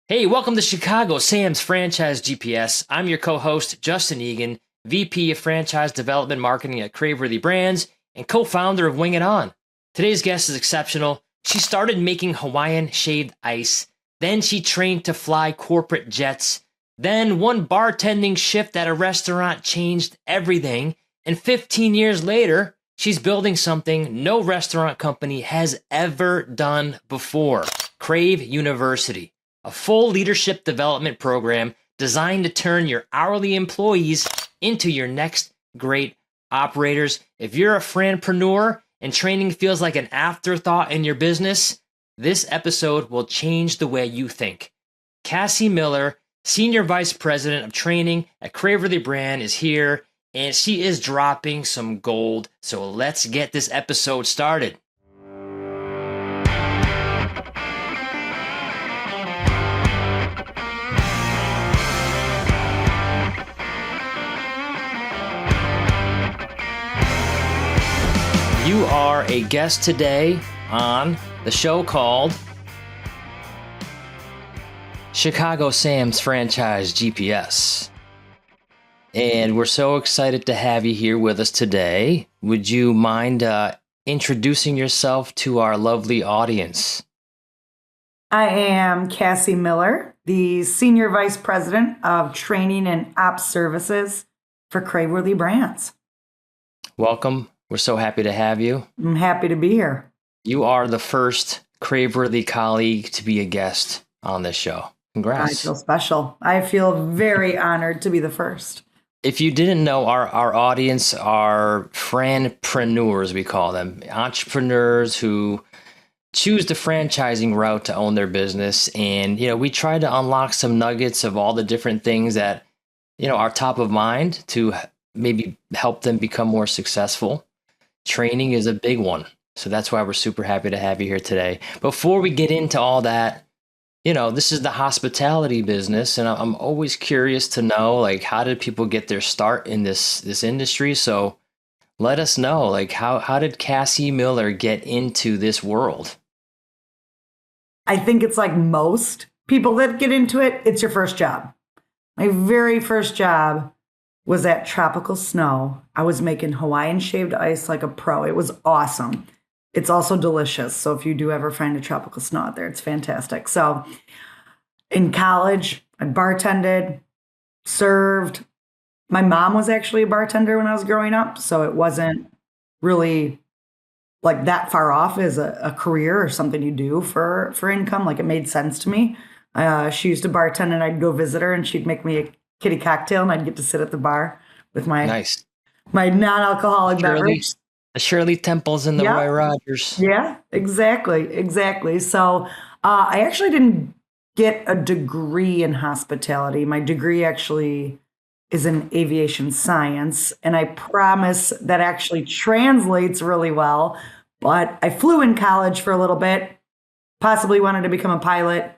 Hey, welcome to Chicago Sam's Franchise GPS. I'm your co-host, Justin Egan, VP of Franchise Development Marketing at Craveworthy Brands and co-founder of Wing It On. Today's guest is exceptional. She started making Hawaiian shaved ice. Then she trained to fly corporate jets. Then one bartending shift at a restaurant changed everything. And 15 years later, she's building something no restaurant company has ever done before. Crave University, a full leadership development program designed to turn your hourly employees into your next great operators. If you're a franpreneur and training feels like an afterthought in your business, this episode will change the way you think. Cassie Miller, Senior Vice President of Training at Craveworthy Brand, is here, and she is dropping some gold. So let's get this episode started. You are a guest today on the show called Chicago Sam's Franchise GPS. And we're so excited to have you here with us today. Would you mind introducing yourself to our lovely audience? I am Cassie Miller, the Senior Vice President of Training and Ops Services for Craveworthy Brands. Welcome. We're so happy to have you. I'm happy to be here. You are the first Craveworthy colleague to be a guest on this show. Congrats. I feel special. I feel very honored to be the first. If you didn't know, our audience are franpreneurs, we call them. Entrepreneurs who choose the franchising route to own their business. And, we try to unlock some nuggets of all the different things that, are top of mind to maybe help them become more successful. Training is a big one. So that's why we're super happy to have you here today. Before we get into all that, this is the hospitality business, and I'm always curious to know, how did people get their start in this industry? So let us know, how did Cassie Miller get into this world? I think it's like most people that get into it, it's your first job. My very first job was at Tropical Snow. I was making Hawaiian shaved ice like a pro. It was awesome. It's also delicious. So if you do ever find a Tropical Snow out there, it's fantastic. So in college, I bartended, served. My mom was actually a bartender when I was growing up. So it wasn't really like that far off as a career or something you do for income. It made sense to me. She used to bartend and I'd go visit her and she'd make me a kitty cocktail and I'd get to sit at the bar with my non-alcoholic beverage. The Shirley Temples and the Roy Rogers. Yeah, exactly. So I actually didn't get a degree in hospitality. My degree actually is in aviation science, and I promise that actually translates really well. But I flew in college for a little bit, possibly wanted to become a pilot,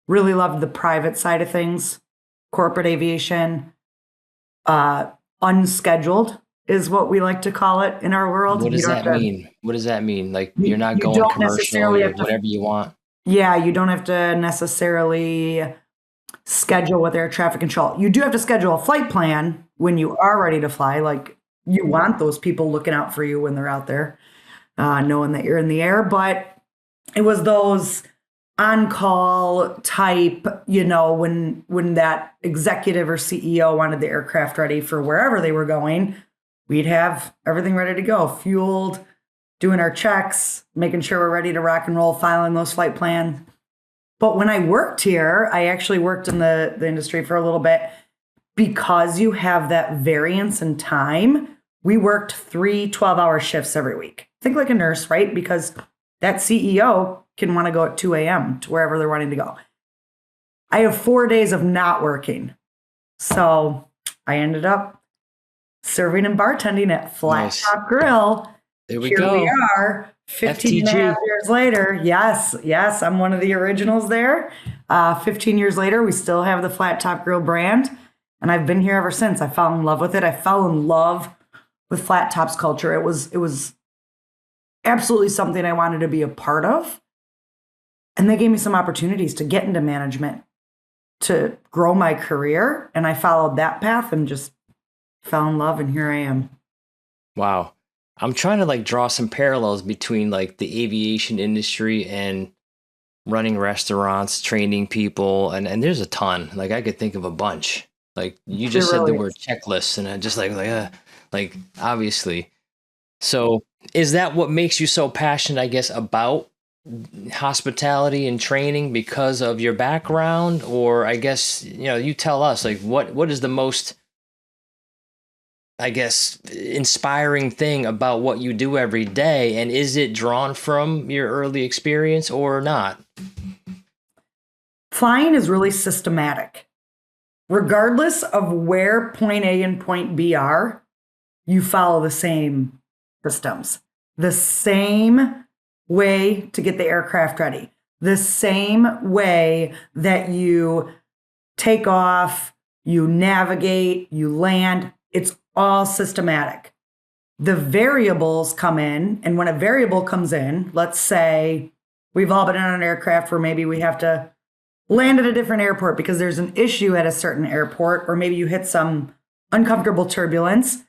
really loved the private side of things, corporate aviation, unscheduled is what we like to call it in our world. What does that mean? What does that mean? You're not going commercial or whatever you want. Yeah, you don't have to necessarily schedule with air traffic control. You do have to schedule a flight plan when you are ready to fly. You want those people looking out for you when they're out there, knowing that you're in the air. But it was those on-call type, when that executive or CEO wanted the aircraft ready for wherever they were going, we'd have everything ready to go, fueled, doing our checks, making sure we're ready to rock and roll, filing those flight plans. But when I worked here, I actually worked in the industry for a little bit. Because you have that variance in time, we worked 3 12-hour shifts every week. Think like a nurse, right? Because that CEO can want to go at 2 a.m. to wherever they're wanting to go. I have 4 days of not working. So I ended up serving and bartending at Flat Top Grill. There we Here go. we are, 15 and a half years later. Yes, I'm one of the originals there. 15 years later, we still have the Flat Top Grill brand. And I've been here ever since. I fell in love with it. I fell in love with Flat Top's culture. It was absolutely something I wanted to be a part of. And they gave me some opportunities to get into management. to grow my career. And I followed that path and just fell in love. And here I am. Wow. I'm trying to like draw some parallels between like the aviation industry and running restaurants, training people, and there's a ton. Like I could think of a bunch. Like you just said the really word checklist, and I just like obviously. So is that what makes you so passionate, I guess, about hospitality and training because of your background? Or I guess, you tell us like what is the most, I guess, inspiring thing about what you do every day? And is it drawn from your early experience or not? Flying is really systematic. Regardless of where point A and point B are, you follow the same systems, the same way to get the aircraft ready, the same way that you take off, you navigate, you land. It's all systematic. The variables come in, and when a variable comes in, let's say we've all been on an aircraft where maybe we have to land at a different airport because there's an issue at a certain airport, or maybe you hit some uncomfortable turbulence.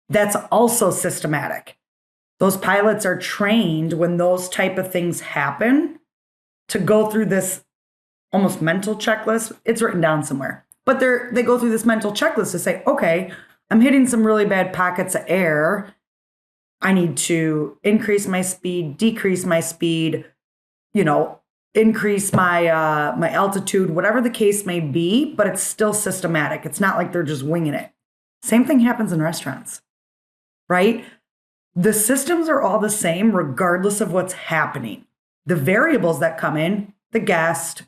That's also systematic. Those pilots are trained when those type of things happen to go through this almost mental checklist. It's written down somewhere, but they go through this mental checklist to say, okay, I'm hitting some really bad pockets of air. I need to increase my speed, decrease my speed, increase my my altitude, whatever the case may be, but it's still systematic. It's not like they're just winging it. Same thing happens in restaurants, right? The systems are all the same regardless of what's happening. The variables that come in, the guest,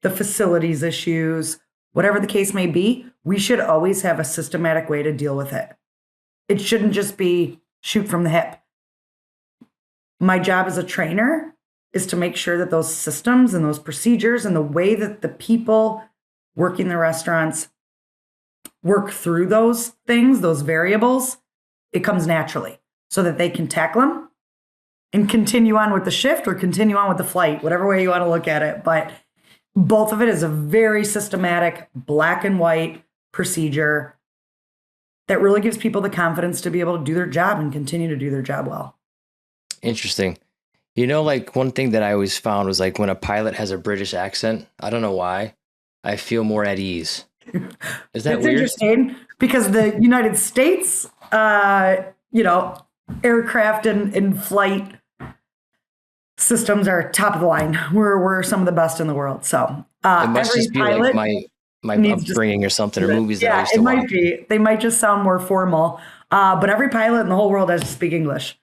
the facilities issues, whatever the case may be, we should always have a systematic way to deal with it. It shouldn't just be shoot from the hip. My job as a trainer is to make sure that those systems and those procedures and the way that the people working the restaurants work through those things, those variables, it comes naturally so that they can tackle them and continue on with the shift or continue on with the flight, whatever way you want to look at it. But both of it is a very systematic, black and white procedure that really gives people the confidence to be able to do their job and continue to do their job well. Interesting. Like one thing that I always found was like when a pilot has a British accent, I don't know why, I feel more at ease. Is that It's weird? interesting because the United States, aircraft and flight systems are top of the line. We're some of the best in the world. So It must every just be pilot like my needs to upbringing or something, or movies that I yeah, used to it might watch. be. They might just sound more formal. But every pilot in the whole world has to speak English.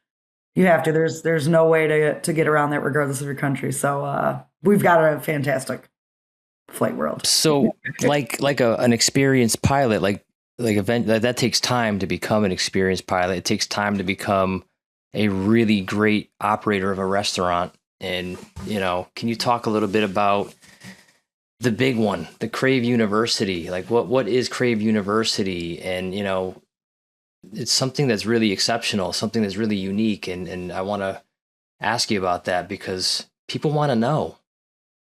You have to. There's no way to get around that regardless of your country. So we've got a fantastic flight world. So like an experienced pilot, that takes time to become an experienced pilot. It takes time to become a really great operator of a restaurant. And, can you talk a little bit about the big one, the Crave University? Like what is Crave University? And, it's something that's really exceptional, something that's really unique. And I want to ask you about that because people want to know,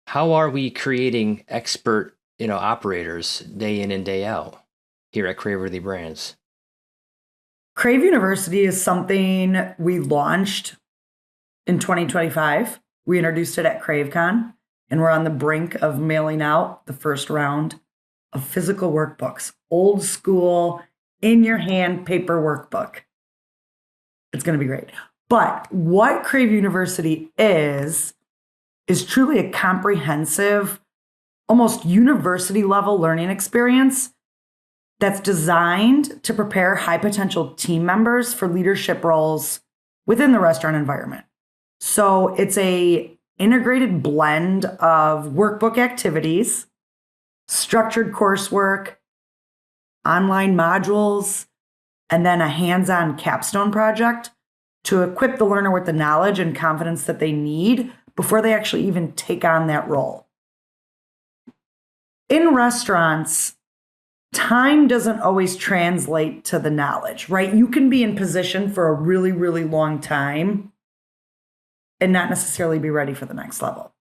how are we creating expert, operators day in and day out here at Craveworthy Brands? Crave University is something we launched in 2025. We introduced it at CraveCon, and we're on the brink of mailing out the first round of physical workbooks, old school, in your hand paper workbook. It's going to be great. But what Crave University is truly a comprehensive, almost university level learning experience that's designed to prepare high potential team members for leadership roles within the restaurant environment. So it's a integrated blend of workbook activities, structured coursework, online modules, and then a hands-on capstone project to equip the learner with the knowledge and confidence that they need before they actually even take on that role. In restaurants, time doesn't always translate to the knowledge, right? You can be in position for a really, really long time and not necessarily be ready for the next level.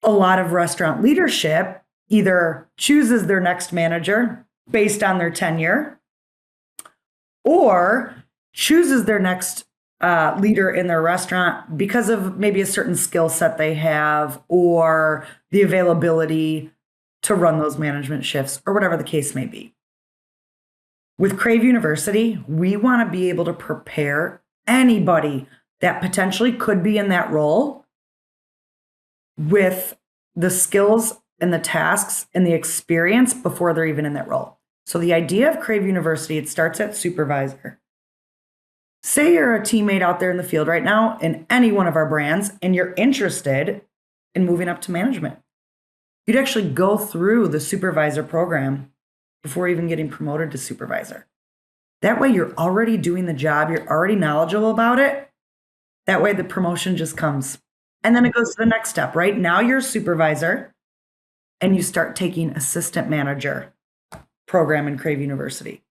A lot of restaurant leadership either chooses their next manager based on their tenure or chooses their next leader in their restaurant because of maybe a certain skill set they have or the availability to run those management shifts or whatever the case may be. With Crave University, we want to be able to prepare anybody that potentially could be in that role with the skills and the tasks and the experience before they're even in that role. So the idea of Crave University, it starts at supervisor. Say you're a teammate out there in the field right now in any one of our brands and you're interested in moving up to management. You'd actually go through the supervisor program before even getting promoted to supervisor. That way you're already doing the job, you're already knowledgeable about it. That way the promotion just comes. And then it goes to the next step, right? Now you're a supervisor and you start taking assistant manager program in Crave University.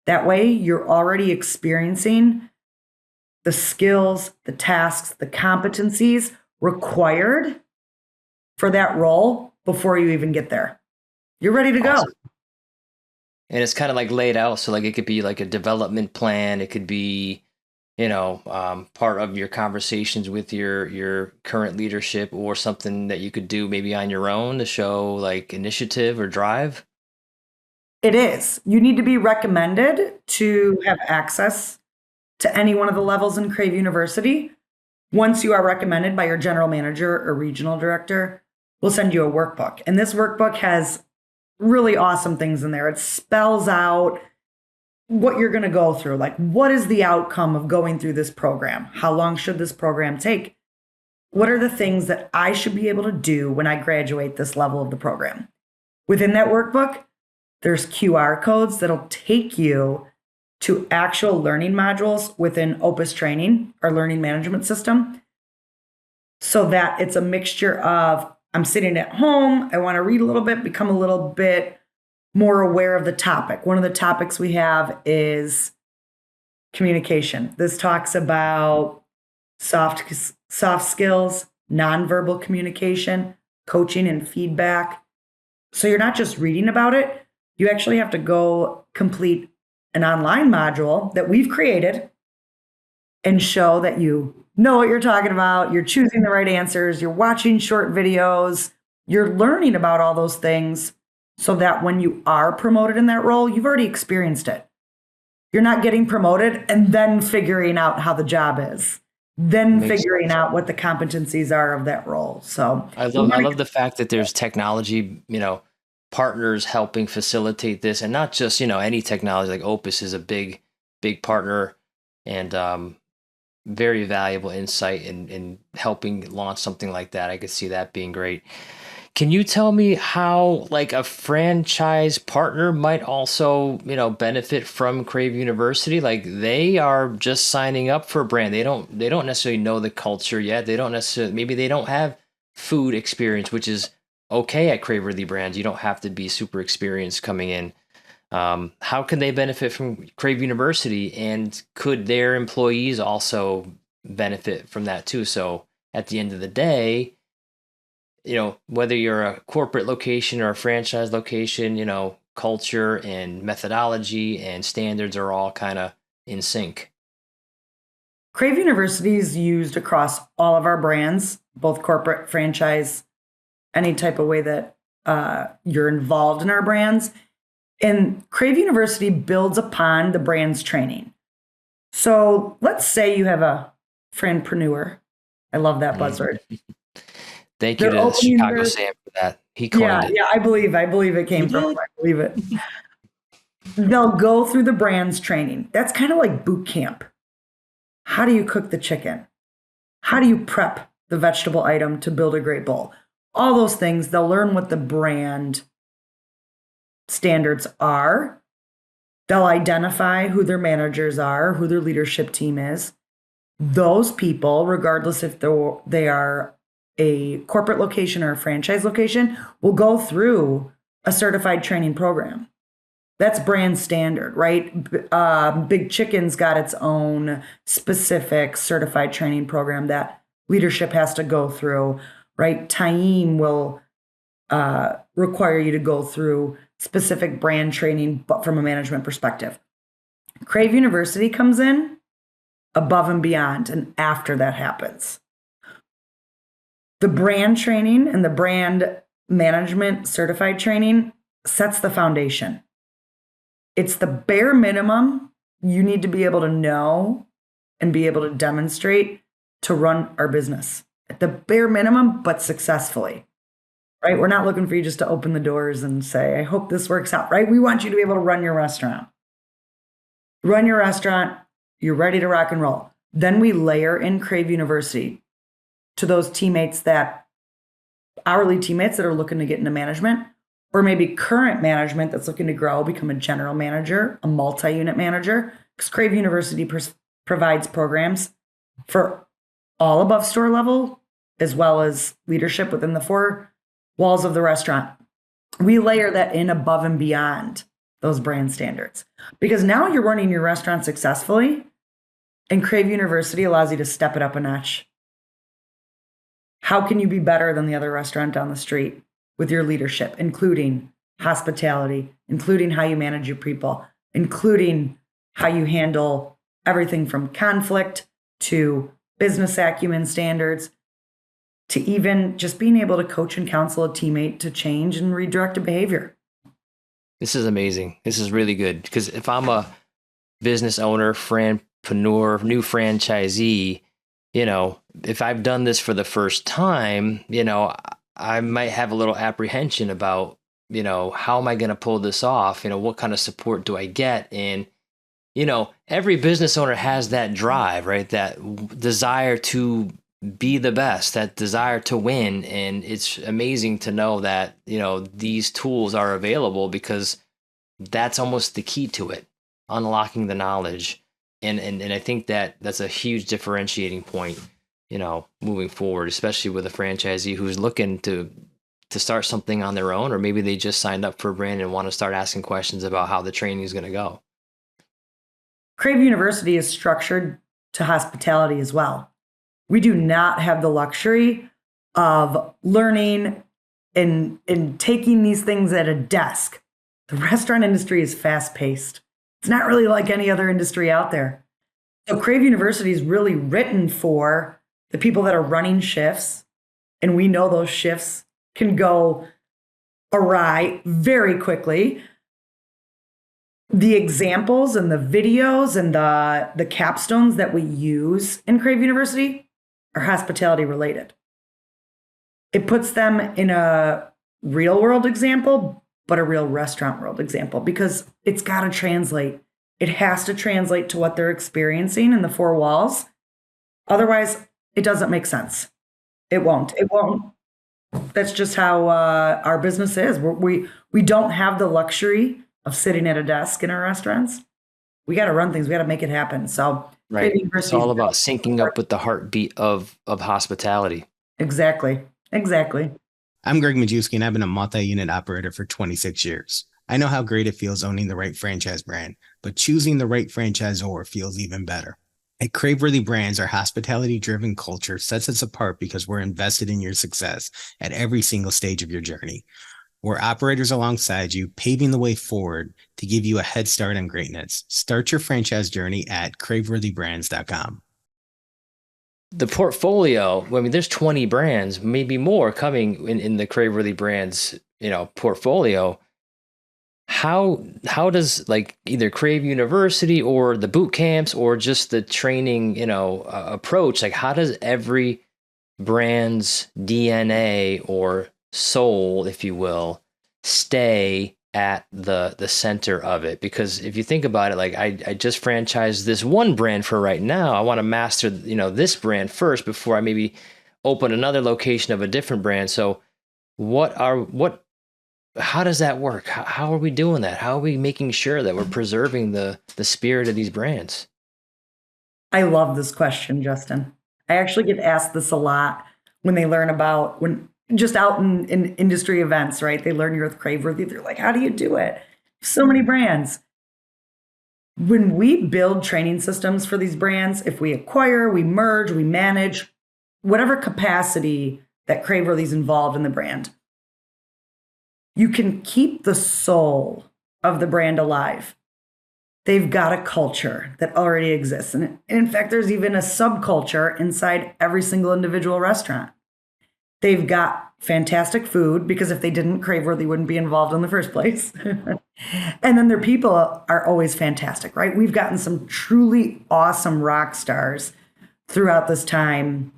That way you're already experiencing the skills, the tasks, the competencies required for that role before you even get there. You're ready to go. And it's kind of like laid out. So like it could be like a development plan. It could be, part of your conversations with your current leadership or something that you could do maybe on your own to show like initiative or drive. It is. You need to be recommended to have access to any one of the levels in Crave University. Once you are recommended by your general manager or regional director, we'll send you a workbook. And this workbook has really awesome things in there. It spells out what you're going to go through. Like, what is the outcome of going through this program? How long should this program take? What are the things that I should be able to do when I graduate this level of the program? Within that workbook, there's QR codes that'll take you to actual learning modules within Opus Training, our learning management system, so that it's a mixture of I'm sitting at home, I want to read a little bit, become a little bit more aware of the topic. One of the topics we have is communication. This talks about soft skills, nonverbal communication, coaching and feedback. So you're not just reading about it, you actually have to go complete an online module that we've created and show that you know what you're talking about, you're choosing the right answers, you're watching short videos, you're learning about all those things so that when you are promoted in that role, you've already experienced it. You're not getting promoted and then figuring out how the job is, then figuring out what the competencies are of that role. So I love the fact that there's technology, partners helping facilitate this, and not just, any technology. Like Opus is a big partner and very valuable insight in helping launch something like that. I could see that being great. Can you tell me how like a franchise partner might also, benefit from Crave University? Like they are just signing up for a brand. They don't necessarily know the culture yet. Maybe they don't have food experience, which is okay at Craveworthy Brands. You don't have to be super experienced coming in. How can they benefit from Crave University, and could their employees also benefit from that too? So at the end of the day, whether you're a corporate location or a franchise location, culture and methodology and standards are all kind of in sync. Crave University is used across all of our brands, both corporate, franchise, any type of way that you're involved in our brands. And Crave University builds upon the brand's training. So let's say you have a friendpreneur. I love that buzzword. Thank you to Chicago Sam for that. He coined it. Yeah, I believe it came from him. I believe it. They'll go through the brand's training. That's kind of like boot camp. How do you cook the chicken? How do you prep the vegetable item to build a great bowl? All those things, they'll learn what the brand standards are. They'll identify who their managers are, who their leadership team is. Those people, regardless if they are a corporate location or a franchise location, will go through a certified training program. That's brand standard, right? Big Chicken's got its own specific certified training program that leadership has to go through. right? Taim will require you to go through specific brand training, but from a management perspective. Crave University comes in above and beyond, and after that happens. The brand training and the brand management certified training sets the foundation. It's the bare minimum you need to be able to know and be able to demonstrate to run our business. At the bare minimum, but successfully, right? We're not looking for you just to open the doors and say, I hope this works out, right? We want you to be able to run your restaurant. Run your restaurant, you're ready to rock and roll. Then we layer in Crave University to those teammates hourly teammates that are looking to get into management, or maybe current management that's looking to grow, become a general manager, a multi-unit manager, because Crave University provides programs for all above store level, as well as leadership within the four walls of the restaurant. We layer that in above and beyond those brand standards, because now you're running your restaurant successfully, and Crave University allows you to step it up a notch. How can you be better than the other restaurant down the street with your leadership, including hospitality, including how you manage your people, including how you handle everything from conflict to business acumen standards, to even just being able to coach and counsel a teammate to change and redirect a behavior. This is amazing. This is really good, because if I'm a business owner, franpreneur, new franchisee, if I've done this for the first time, I might have a little apprehension about, how am I going to pull this off? What kind of support do I get? And, every business owner has that drive, right? That desire to be the best, that desire to win. And it's amazing to know that, these tools are available, because that's almost the key to it, unlocking the knowledge. And I think that's a huge differentiating point, moving forward, especially with a franchisee who's looking to start something on their own, or maybe they just signed up for a brand and want to start asking questions about how the training is going to go. Crave University is structured to hospitality as well. We do not have the luxury of learning and taking these things at a desk. The restaurant industry is fast-paced. It's not really like any other industry out there. So Crave University is really written for the people that are running shifts, and we know those shifts can go awry very quickly. The examples and the videos and the capstones that we use in Crave University are hospitality related. It puts them in a real world example, but a real restaurant world example, because it's got to translate. It has to translate to what they're experiencing in the four walls. Otherwise, it doesn't make sense. It won't. That's just how our business is. We don't have the luxury of sitting at a desk in our restaurants. We got to run things. We got to make it happen. So right, it's all about syncing up with the heartbeat of hospitality. Exactly. I'm Greg Majewski, and I've been a multi-unit operator for 26 years. I know how great it feels owning the right franchise brand, but choosing the right franchisor feels even better. At Craveworthy Brands, our hospitality-driven culture sets us apart because we're invested in your success at every single stage of your journey. We're operators alongside you, paving the way forward to give you a head start on greatness. Start your franchise journey at craveworthybrands.com. The portfolio, there's 20 brands, maybe more coming in the Craveworthy Brands, portfolio. How does either Crave University or the boot camps or just the training, approach, how does every brand's DNA or soul, if you will, stay at the center of it? Because if you think about it, I just franchised this one brand for right now. I want to master, this brand first before I maybe open another location of a different brand. So how does that work? How are we doing that? How are we making sure that we're preserving the spirit of these brands? I love this question, Justin. I actually get asked this a lot when they learn about, when just out in industry events, right? They learn you're with Craveworthy. They're like, how do you do it? So many brands. When we build training systems for these brands, if we acquire, we merge, we manage, whatever capacity that Craveworthy's involved in the brand. You can keep the soul of the brand alive. They've got a culture that already exists. And in fact, there's even a subculture inside every single individual restaurant. They've got fantastic food, because if they didn't, Craveworthy wouldn't be involved in the first place. And then their people are always fantastic, right? We've gotten some truly awesome rock stars throughout this time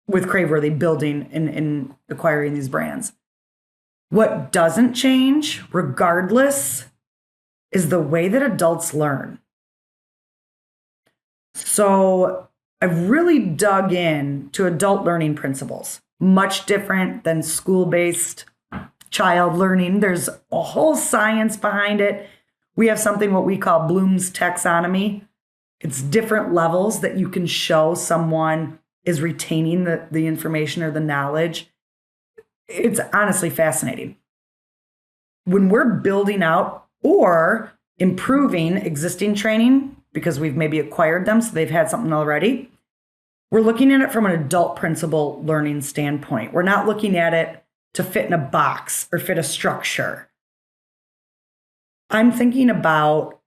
with Craveworthy building and acquiring these brands. What doesn't change, regardless, is the way that adults learn. So I've really dug in to adult learning principles, much different than school-based child learning. There's a whole science behind it. We have something what we call Bloom's taxonomy. It's different levels that you can show someone is retaining the information or the knowledge. It's honestly fascinating. When we're building out or improving existing training, because we've maybe acquired them, so they've had something already, we're looking at it from an adult principle learning standpoint. We're not looking at it to fit in a box or fit a structure. I'm thinking about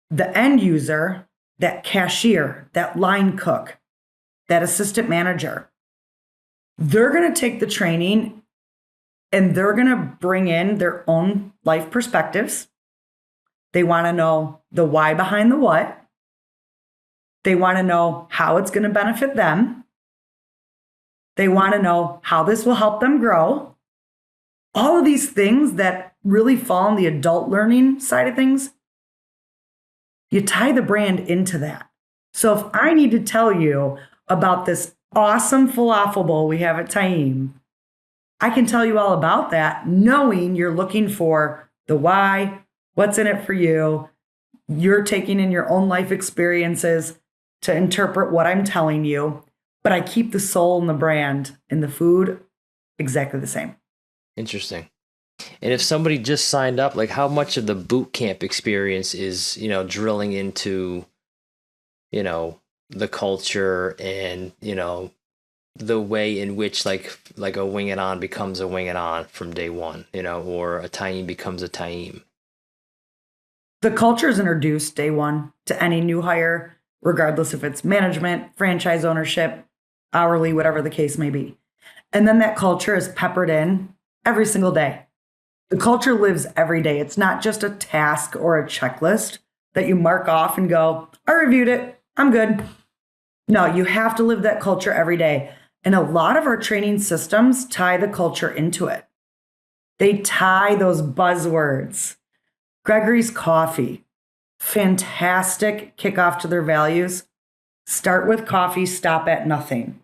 the end user, that cashier, that line cook, that assistant manager. They're going to take the training and they're going to bring in their own life perspectives. They want to know the why behind the what. They want to know how it's going to benefit them. They want to know how this will help them grow. All of these things that really fall on the adult learning side of things, you tie the brand into that. So if I need to tell you about this awesome falafel bowl we have at Taim, I can tell you all about that, knowing you're looking for the why, what's in it for you. You're taking in your own life experiences to interpret what I'm telling you, but I keep the soul and the brand and the food exactly the same. Interesting. And if somebody just signed up, like how much of the boot camp experience is, drilling into, the culture and, the way in which like a Wing It On becomes a Wing It On from day one, or a Taim becomes a Taim? The culture is introduced day one to any new hire, regardless if it's management, franchise ownership, hourly, whatever the case may be. And then that culture is peppered in every single day. The culture lives every day. It's not just a task or a checklist that you mark off and go, I reviewed it, I'm good. No, you have to live that culture every day. And a lot of our training systems tie the culture into it. They tie those buzzwords. Gregory's Coffee, fantastic kickoff to their values. Start with coffee, stop at nothing.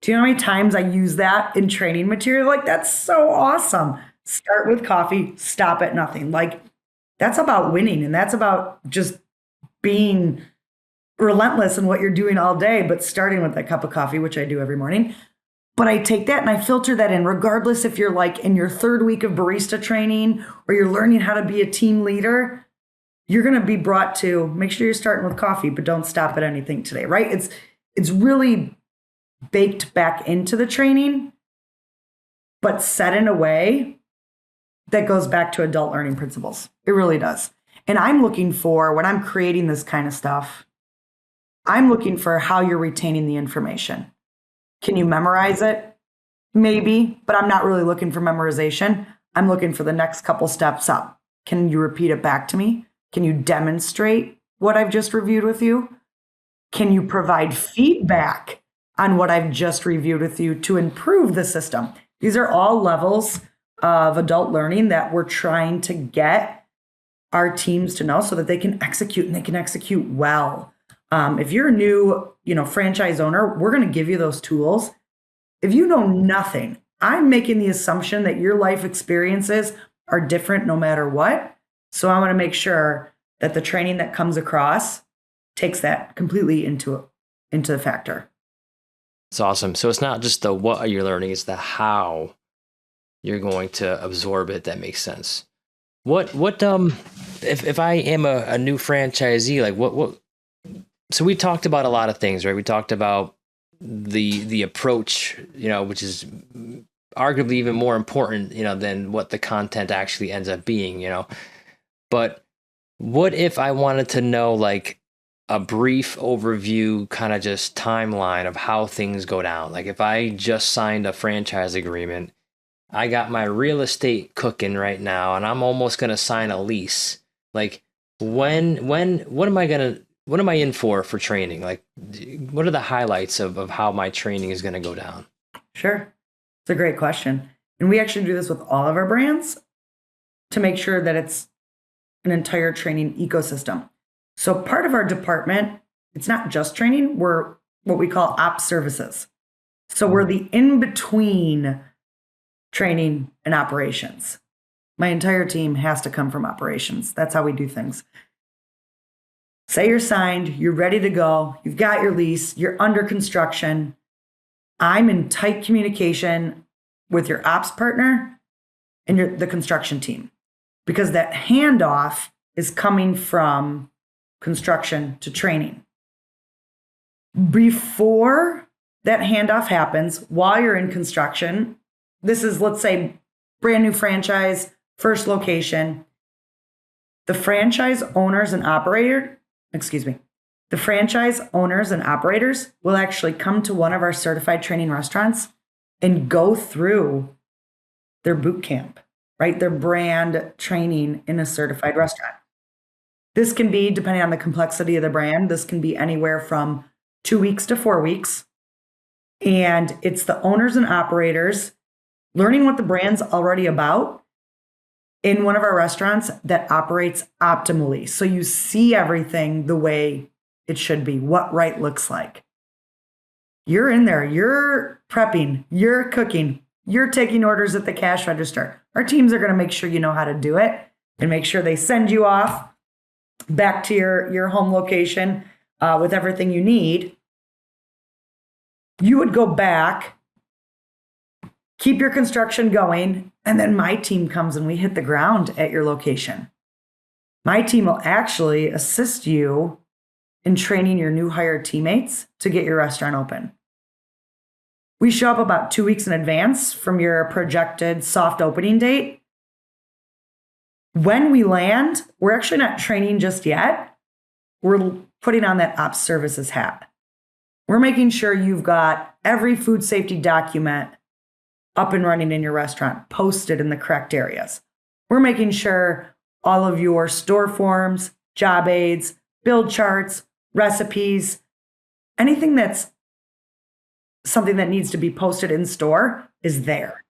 Do you know how many times I use that in training material? Like, that's so awesome. Start with coffee, stop at nothing. Like, that's about winning, and that's about just being relentless in what you're doing all day, but starting with that cup of coffee, which I do every morning. But I take that and I filter that in, regardless if you're like in your third week of barista training or you're learning how to be a team leader, you're going to be brought to make sure you're starting with coffee, but don't stop at anything today, right? It's really baked back into the training, but set in a way that goes back to adult learning principles. It really does. And I'm looking for, when I'm creating this kind of stuff, I'm looking for how you're retaining the information. Can you memorize it? Maybe, but I'm not really looking for memorization. I'm looking for the next couple steps up. Can you repeat it back to me? Can you demonstrate what I've just reviewed with you? Can you provide feedback on what I've just reviewed with you to improve the system? These are all levels of adult learning that we're trying to get our teams to know so that they can execute, and they can execute well. If you're a new, franchise owner, we're going to give you those tools. If you know nothing, I'm making the assumption that your life experiences are different no matter what. So I want to make sure that the training that comes across takes that completely into the factor. It's awesome. So it's not just the what you're learning, it's the how you're going to absorb it. That makes sense. If I am a new franchisee, like what, so we talked about a lot of things, right? We talked about the approach, which is arguably even more important, than what the content actually ends up being, But what if I wanted to know like a brief overview, kind of just timeline of how things go down? Like if I just signed a franchise agreement, I got my real estate cooking right now, and I'm almost going to sign a lease. Like what am I in for training? Like what are the highlights of how my training is going to go down? Sure. It's a great question. And we actually do this with all of our brands to make sure that it's an entire training ecosystem. So part of our department, it's not just training, we're what we call ops services. So we're the in-between training and operations. My entire team has to come from operations. That's how we do things. Say you're signed, you're ready to go, you've got your lease, you're under construction. I'm in tight communication with your ops partner and the construction team, because that handoff is coming from construction to training. Before that handoff happens, while you're in construction, this is, let's say, brand new franchise, first location. The franchise owners and operators will actually come to one of our certified training restaurants and go through their boot camp, right? Their brand training in a certified restaurant. This can be, depending on the complexity of the brand, this can be anywhere from 2 weeks to 4 weeks. And it's the owners and operators learning what the brand's already about in one of our restaurants that operates optimally. So you see everything the way it should be, what right looks like. You're in there, you're prepping, you're cooking, you're taking orders at the cash register. Our teams are going to make sure you know how to do it and make sure they send you off back to your home location with everything you need. You would go back, keep your construction going, and then my team comes and we hit the ground at your location. My team will actually assist you in training your new hire teammates to get your restaurant open. We show up about 2 weeks in advance from your projected soft opening date. When we land, we're actually not training just yet. We're putting on that ops services hat. We're making sure you've got every food safety document up and running in your restaurant, posted in the correct areas. We're making sure all of your store forms, job aids, build charts, recipes, anything that's something that needs to be posted in store is there,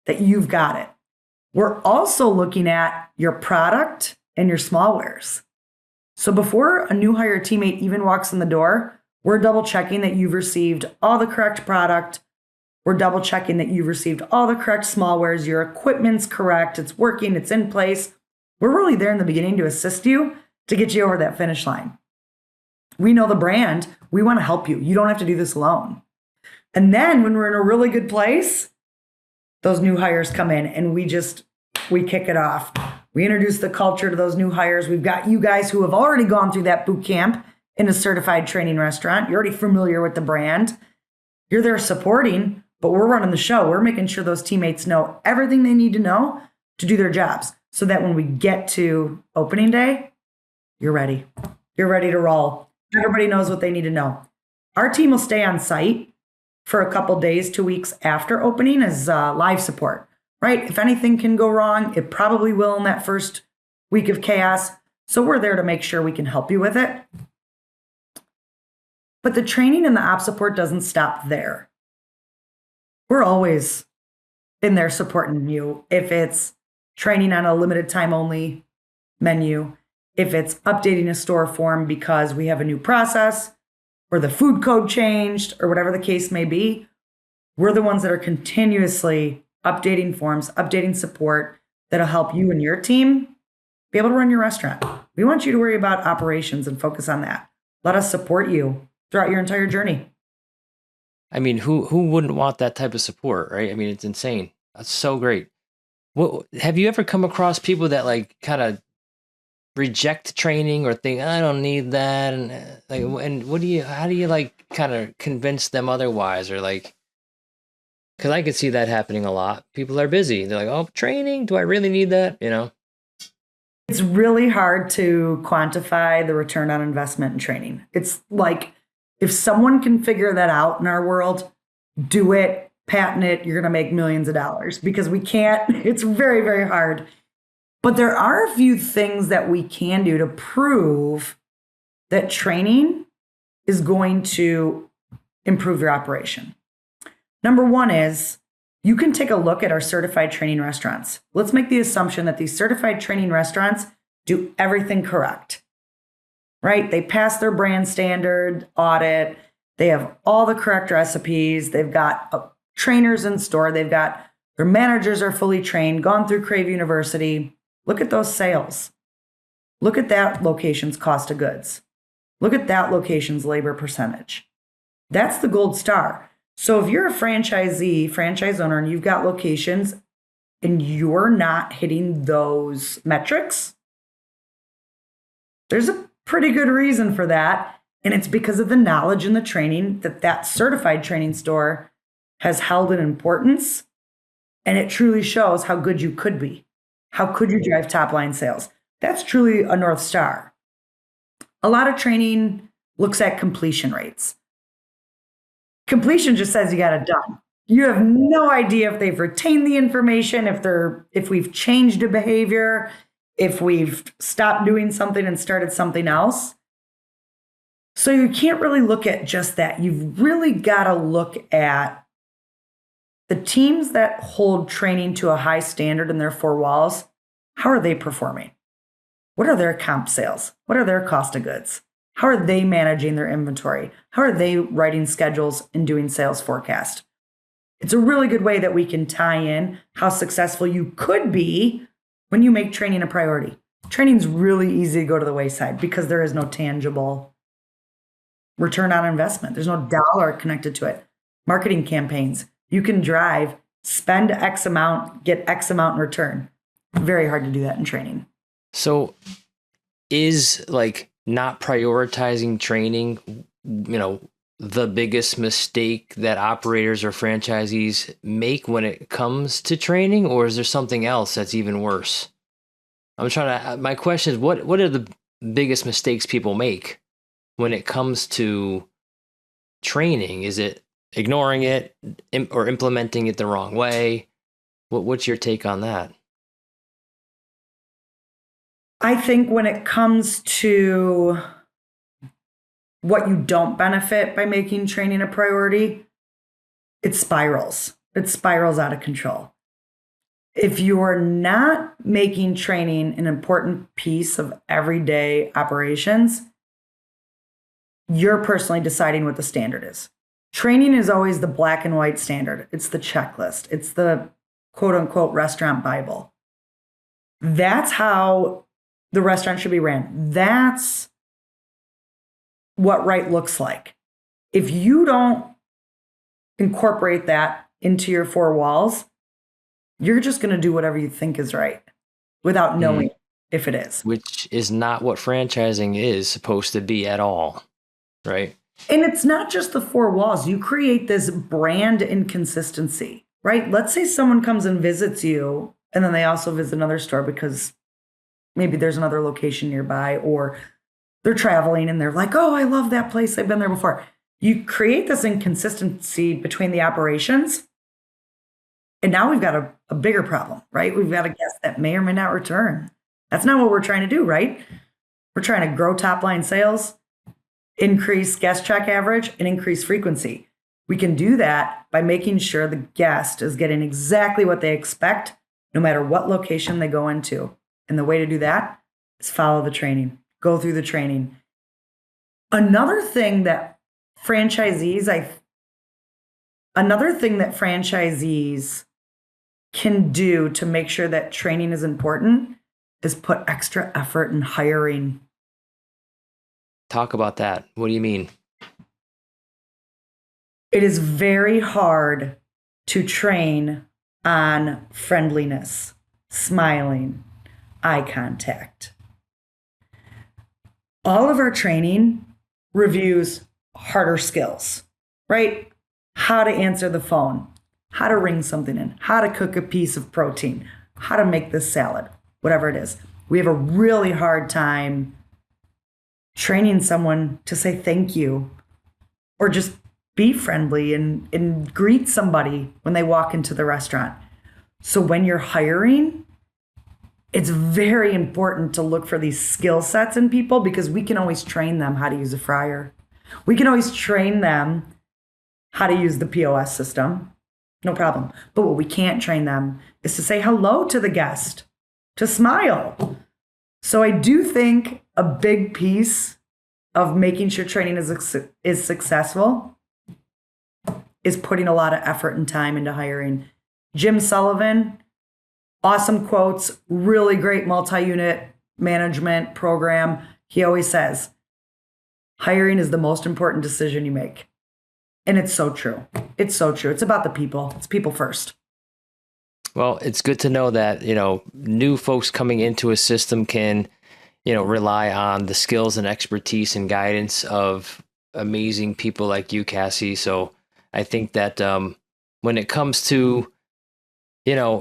that you've got it. We're also looking at your product and your smallwares. So before a new hire teammate even walks in the door, we're double checking that you've received all the correct product. We're double checking that you've received all the correct smallwares. Your equipment's correct. It's working. It's in place. We're really there in the beginning to assist you to get you over that finish line. We know the brand. We want to help you. You don't have to do this alone. And then when we're in a really good place, those new hires come in and we kick it off. We introduce the culture to those new hires. We've got you guys who have already gone through that boot camp in a certified training restaurant. You're already familiar with the brand. You're there supporting, but we're running the show. We're making sure those teammates know everything they need to know to do their jobs so that when we get to opening day, you're ready. You're ready to roll. Everybody knows what they need to know. Our team will stay on site for a couple days, 2 weeks after opening as live support, right? If anything can go wrong, it probably will in that first week of chaos. So we're there to make sure we can help you with it. But the training and the op support doesn't stop there. We're always in there supporting you. If it's training on a limited time only menu, if it's updating a store form because we have a new process or the food code changed or whatever the case may be, we're the ones that are continuously updating forms, updating support that'll help you and your team be able to run your restaurant. We want you to worry about operations and focus on that. Let us support you throughout your entire journey. I mean, who wouldn't want that type of support, right? I mean, it's insane. That's so great. What have you ever come across people that like kind of reject training or think I don't need that, and and how do you like kind of convince them otherwise, or like, because I could see that happening a lot. People are busy. They're like, oh, training, do I really need that? It's really hard to quantify the return on investment in training. It's like if someone can figure that out in our world, do it, patent it, you're going to make millions of dollars, because we can't. It's very, very hard. But there are a few things that we can do to prove that training is going to improve your operation. Number one is you can take a look at our certified training restaurants. Let's make the assumption that these certified training restaurants do everything correct, right? They pass their brand standard audit. They have all the correct recipes. They've got trainers in store. They've got their managers are fully trained, gone through Crave University. Look at those sales. Look at that location's cost of goods. Look at that location's labor percentage. That's the gold star. So if you're a franchisee, franchise owner, and you've got locations and you're not hitting those metrics, there's a pretty good reason for that. And it's because of the knowledge and the training that certified training store has held in importance. And it truly shows how good you could be. How could you drive top line sales? That's truly a North Star. A lot of training looks at completion rates. Completion just says you got it done. You have no idea if they've retained the information, if we've changed a behavior, if we've stopped doing something and started something else. So you can't really look at just that. You've really got to look at the teams that hold training to a high standard in their four walls. How are they performing? What are their comp sales? What are their cost of goods? How are they managing their inventory? How are they writing schedules and doing sales forecast? It's a really good way that we can tie in how successful you could be when you make training a priority. Training's really easy to go to the wayside because there is no tangible return on investment. There's no dollar connected to it. Marketing campaigns, you can drive, spend X amount, get X amount in return. Very hard to do that in training. So is like not prioritizing training, the biggest mistake that operators or franchisees make when it comes to training, or is there something else that's even worse? My question is, what are the biggest mistakes people make when it comes to training? Is it ignoring it or implementing it the wrong way? What's your take on that? I think when it comes to what you don't benefit by making training a priority, it spirals. It spirals out of control. If you're not making training an important piece of everyday operations, you're personally deciding what the standard is. Training is always the black and white standard. It's the checklist. It's the quote unquote restaurant Bible. That's how the restaurant should be ran. That's what right looks like. If you don't incorporate that into your four walls, you're just going to do whatever you think is right without knowing if it is. Which is not what franchising is supposed to be at all, right? And it's not just the four walls. You create this brand inconsistency, right? Let's say someone comes and visits you, and then they also visit another store because maybe there's another location nearby, or they're traveling and they're like, oh, I love that place. I've been there before. You create this inconsistency between the operations. And now we've got a bigger problem, right? We've got a guest that may or may not return. That's not what we're trying to do, right? We're trying to grow top line sales, increase guest check average, and increase frequency. We can do that by making sure the guest is getting exactly what they expect, no matter what location they go into. And the way to do that is follow the training, go through the training. Another thing that franchisees can do to make sure that training is important is put extra effort in hiring. Talk about that. What do you mean? It is very hard to train on friendliness, smiling, eye contact, All of our training reviews harder skills, right? How to answer the phone, how to ring something in, how to cook a piece of protein, how to make this salad, whatever it is. We have a really hard time training someone to say thank you or just be friendly and greet somebody when they walk into the restaurant. So when you're hiring, it's very important to look for these skill sets in people because we can always train them how to use a fryer. We can always train them how to use the POS system. No problem. But what we can't train them is to say hello to the guest, to smile. So I do think a big piece of making sure training is successful is putting a lot of effort and time into hiring. Jim Sullivan, awesome quotes, really great multi-unit management program. He always says, hiring is the most important decision you make. And it's so true. It's so true. It's about the people. It's people first. Well, it's good to know that, new folks coming into a system can, rely on the skills and expertise and guidance of amazing people like you, Cassie. So I think that when it comes to,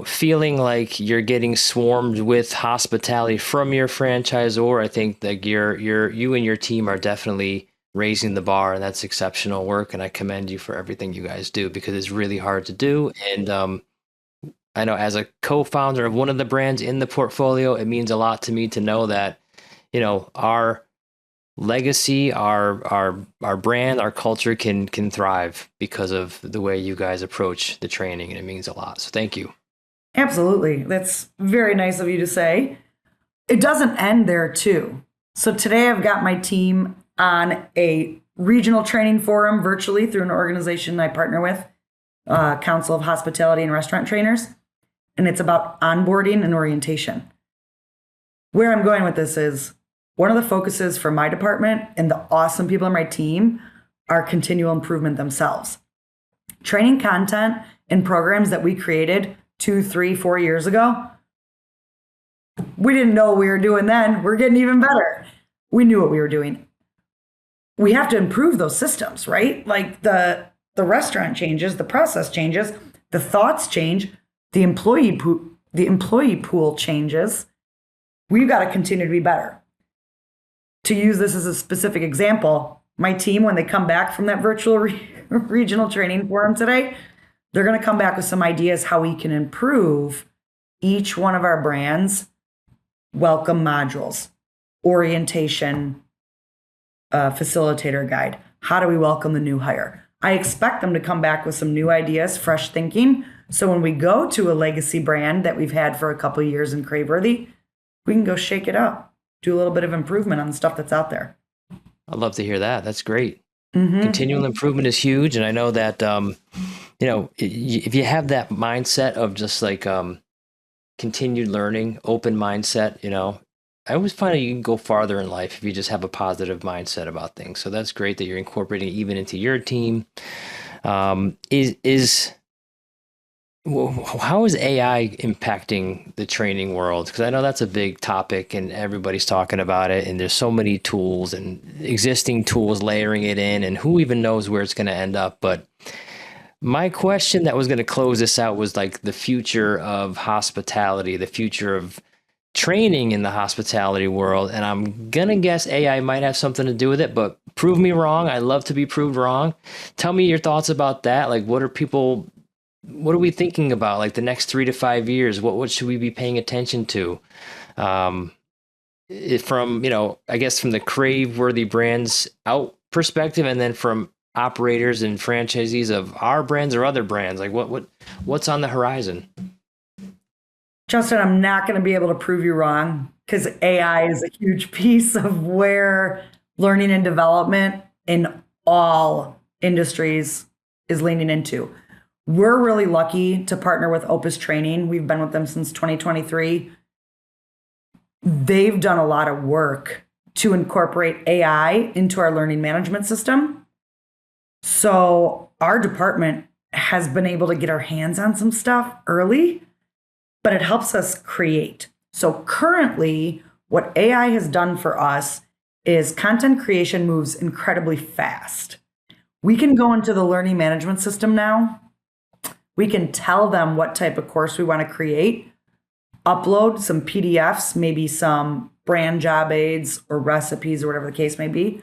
feeling like you're getting swarmed with hospitality from your franchisor, I think that you and your team are definitely raising the bar, and that's exceptional work. And I commend you for everything you guys do because it's really hard to do. And I know as a co-founder of one of the brands in the portfolio, it means a lot to me to know that, our legacy, our brand, our culture can thrive because of the way you guys approach the training, and it means a lot. So thank you. Absolutely. That's very nice of you to say. It doesn't end there too. So today I've got my team on a regional training forum virtually through an organization I partner with, Council of Hospitality and Restaurant Trainers. And it's about onboarding and orientation. Where I'm going with this is one of the focuses for my department and the awesome people on my team are continual improvement themselves. Training content and programs that we created 2, 3, 4 years ago, we didn't know what we were doing then. We're getting even better. We knew what we were doing. We have to improve those systems, right? Like the restaurant changes, the process changes, the thoughts change, the employee pool changes. We've got to continue to be better. To use this as a specific example, my team, when they come back from that virtual regional training forum today, they're going to come back with some ideas how we can improve each one of our brands' welcome modules, orientation, facilitator guide. How do we welcome the new hire? I expect them to come back with some new ideas, fresh thinking. So when we go to a legacy brand that we've had for a couple of years in Craveworthy, we can go shake it up, do a little bit of improvement on the stuff that's out there. I'd love to hear that. That's great. Mm-hmm. Continual improvement is huge. And I know that, if you have that mindset of just like continued learning, open mindset, I always find that you can go farther in life if you just have a positive mindset about things. So that's great that you're incorporating it even into your team. How is AI impacting the training world? Because I know that's a big topic and everybody's talking about it, and there's so many tools and existing tools layering it in, and who even knows where it's going to end up. But my question that was going to close this out was like the future of hospitality, the future of training in the hospitality world. And I'm going to guess AI might have something to do with it, but prove me wrong. I love to be proved wrong. Tell me your thoughts about that. Like, what are we thinking about? Like the next 3 to 5 years, what should we be paying attention to? From, I guess from the Craveworthy Brands out perspective, and then from operators and franchisees of our brands or other brands, like what's on the horizon? Justin, I'm not going to be able to prove you wrong because AI is a huge piece of where learning and development in all industries is leaning into. We're really lucky to partner with Opus Training. We've been with them since 2023. They've done a lot of work to incorporate AI into our learning management system. So our department has been able to get our hands on some stuff early, but it helps us create. So currently, what AI has done for us is content creation moves incredibly fast. We can go into the learning management system now. We can tell them what type of course we want to create, upload some PDFs, maybe some brand job aids or recipes or whatever the case may be.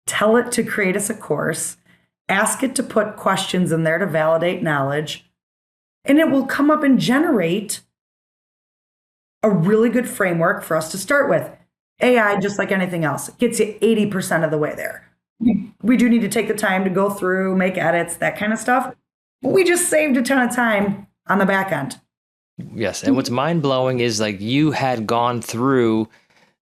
Tell it to create us a course, ask it to put questions in there to validate knowledge, and it will come up and generate a really good framework for us to start with. AI, just like anything else, gets you 80% of the way there. We do need to take the time to go through, make edits, that kind of stuff. But we just saved a ton of time on the back end. Yes. And what's mind blowing is like you had gone through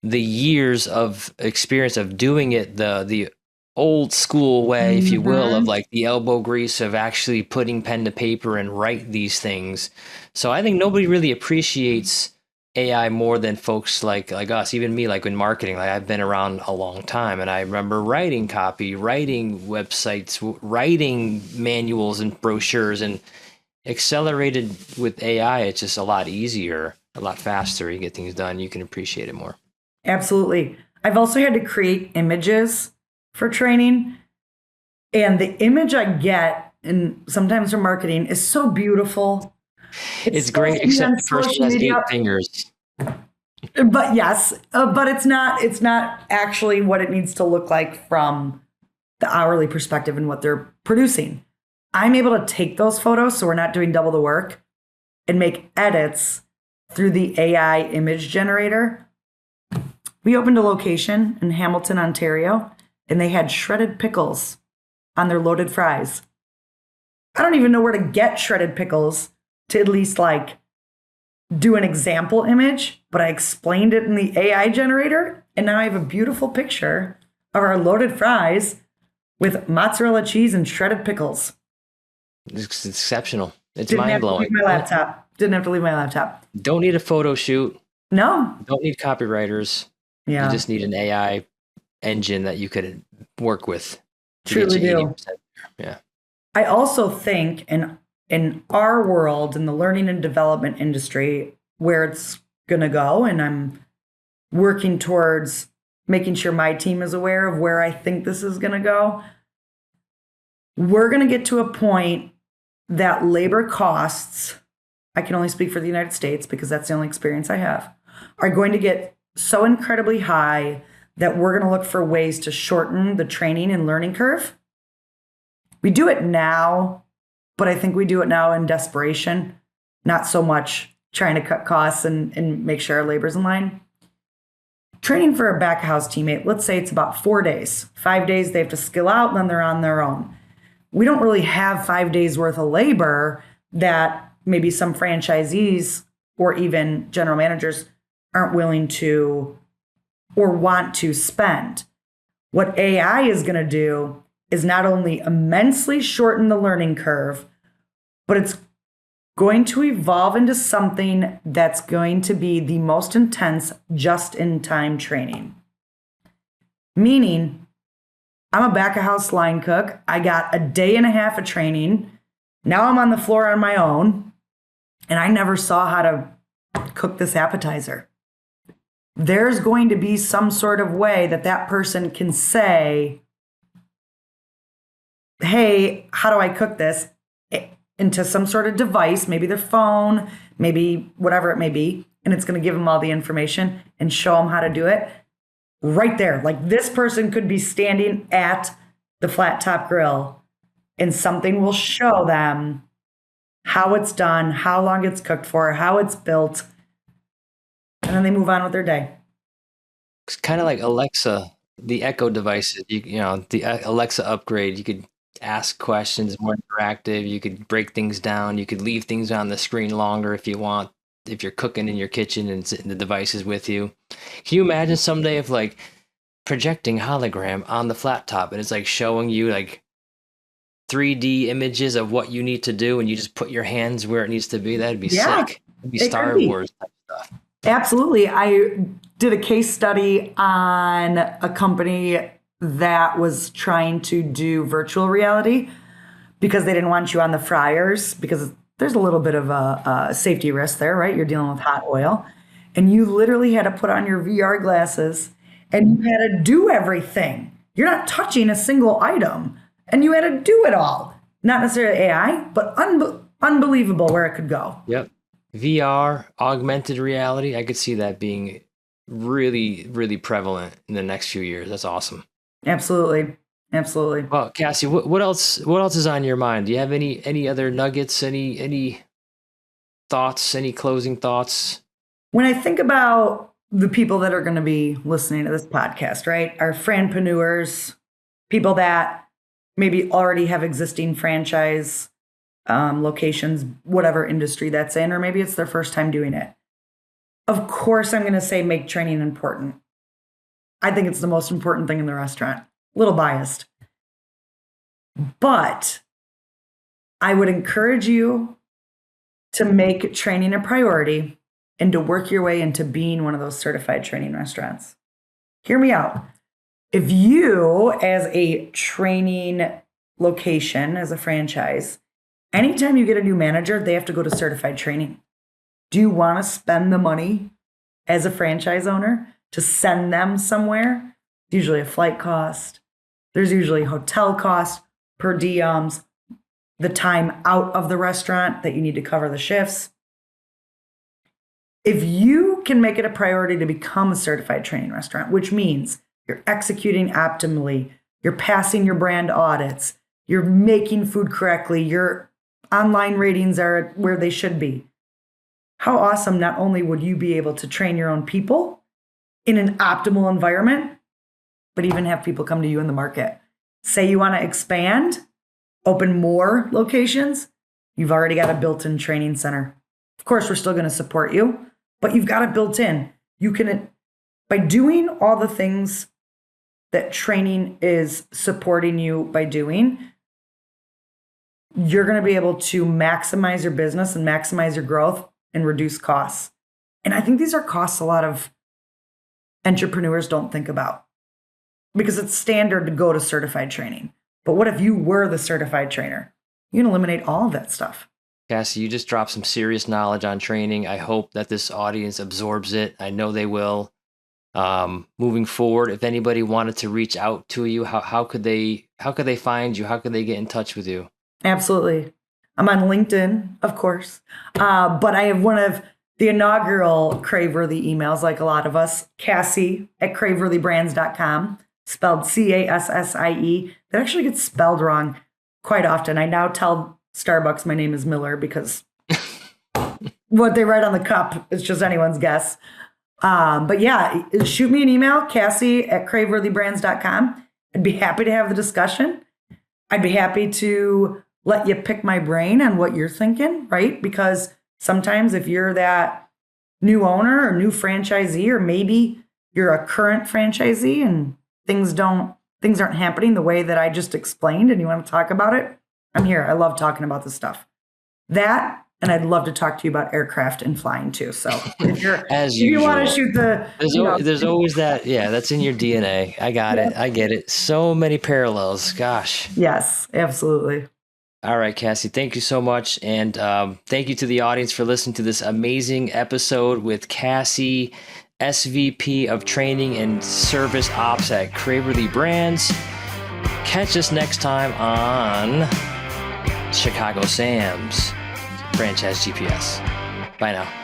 the years of experience of doing it the old school way, if you will, of like the elbow grease of actually putting pen to paper and write these things. So I think nobody really appreciates AI more than folks like us, even me, like in marketing. Like I've been around a long time, and I remember writing copy, writing websites, writing manuals and brochures, and accelerated with AI. It's just a lot easier, a lot faster. You get things done. You can appreciate it more. Absolutely. I've also had to create images for training, and the image I get, and sometimes for marketing, is so beautiful. It's great, except the person has 8 fingers. But yes, but it's not actually what it needs to look like from the hourly perspective and what they're producing. I'm able to take those photos, so we're not doing double the work, and make edits through the AI image generator. We opened a location in Hamilton, Ontario, and they had shredded pickles on their loaded fries. I don't even know where to get shredded pickles to at least like do an example image, but I explained it in the AI generator, and now I have a beautiful picture of our loaded fries with mozzarella cheese and shredded pickles. It's exceptional. It's mind-blowing. Didn't have to leave my laptop. Don't need a photo shoot. No. Don't need copywriters. Yeah. You just need an AI engine that you could work with. Truly do. Yeah. I also think in our world, in the learning and development industry, where it's going to go, and I'm working towards making sure my team is aware of where I think this is going to go, we're going to get to a point that labor costs, I can only speak for the United States because that's the only experience I have, are going to get so incredibly high that we're going to look for ways to shorten the training and learning curve. We do it now, but I think we do it now in desperation, not so much trying to cut costs and make sure our labor's in line. Training for a back of house teammate, let's say it's about 4 days. 5 days they have to skill out, and then they're on their own. We don't really have 5 days worth of labor that maybe some franchisees or even general managers aren't willing to or want to spend. What AI is going to do is not only immensely shorten the learning curve, but it's going to evolve into something that's going to be the most intense just-in-time training. Meaning, I'm a back-of-house line cook. I got a day and a half of training. Now I'm on the floor on my own, and I never saw how to cook this appetizer. There's going to be some sort of way that that person can say, hey, how do I cook this? Into some sort of device, maybe their phone, maybe whatever it may be, and it's going to give them all the information and show them how to do it right there. Like this person could be standing at the flat top grill and something will show them how it's done, how long it's cooked for, how it's built, and then they move on with their day. It's kind of like Alexa, the Echo devices, you know, the Alexa upgrade. You could ask questions, more interactive. You could break things down. You could leave things on the screen longer if you want, if you're cooking in your kitchen and the device is with you. Can you imagine someday of like projecting hologram on the flat top and it's like showing you like 3D images of what you need to do and you just put your hands where it needs to be? That'd be sick. It'd be Star Wars type stuff. Absolutely. I did a case study on a company that was trying to do virtual reality because they didn't want you on the fryers because there's a little bit of a safety risk there, right? You're dealing with hot oil. And you literally had to put on your VR glasses and you had to do everything. You're not touching a single item, and you had to do it all. Not necessarily AI, but unbelievable where it could go. Yep. VR, augmented reality. I could see that being really, really prevalent in the next few years. That's awesome. Absolutely. Absolutely. Well, Cassie, what else is on your mind? Do you have any other nuggets, any thoughts, any closing thoughts? When I think about the people that are going to be listening to this podcast, right? Our franpreneurs, people that maybe already have existing franchise locations, whatever industry that's in, or maybe it's their first time doing it. Of course, I'm going to say make training important. I think it's the most important thing in the restaurant. A little biased. But I would encourage you to make training a priority and to work your way into being one of those certified training restaurants. Hear me out. If you, as a training location, as a franchise, anytime you get a new manager, they have to go to certified training. Do you want to spend the money as a franchise owner to send them somewhere? It's usually a flight cost. There's usually hotel costs, per diems, the time out of the restaurant that you need to cover the shifts. If you can make it a priority to become a certified training restaurant, which means you're executing optimally, you're passing your brand audits, you're making food correctly, your online ratings are where they should be. How awesome not only would you be able to train your own people in an optimal environment, but even have people come to you in the market. Say you want to expand, open more locations, you've already got a built-in training center. Of course, we're still going to support you, but you've got it built in. You can, by doing all the things that training is supporting you by doing, you're going to be able to maximize your business and maximize your growth and reduce costs. And I think these are costs a lot of entrepreneurs don't think about, because it's standard to go to certified training. But what if you were the certified trainer? You can eliminate all of that stuff. Cassie, you just dropped some serious knowledge on training. I hope that this audience absorbs it. I know they will. Moving forward, if anybody wanted to reach out to you, how could they find you? How could they get in touch with you? Absolutely. I'm on LinkedIn, of course. But I have one of the inaugural Craveworthy emails, like a lot of us, Cassie at craveworthybrands.com, spelled Cassie. That actually gets spelled wrong quite often. I now tell Starbucks my name is Miller because what they write on the cup is just anyone's guess. But yeah, shoot me an email, Cassie at craveworthybrands.com. I'd be happy to have the discussion. I'd be happy to let you pick my brain on what you're thinking, right? Because sometimes if you're that new owner or new franchisee, or maybe you're a current franchisee and things aren't happening the way that I just explained and you want to talk about it, I'm here. I love talking about this stuff. That, and I'd love to talk to you about aircraft and flying too. So if you want to shoot there's always that. Yeah, that's in your DNA. I got it. I get it. So many parallels. Gosh. Yes, absolutely. All right, Cassie, thank you so much. And thank you to the audience for listening to this amazing episode with Cassie, SVP of Training and Service Ops at Craveworthy Brands. Catch us next time on Chicago Sam's Franchise GPS. Bye now.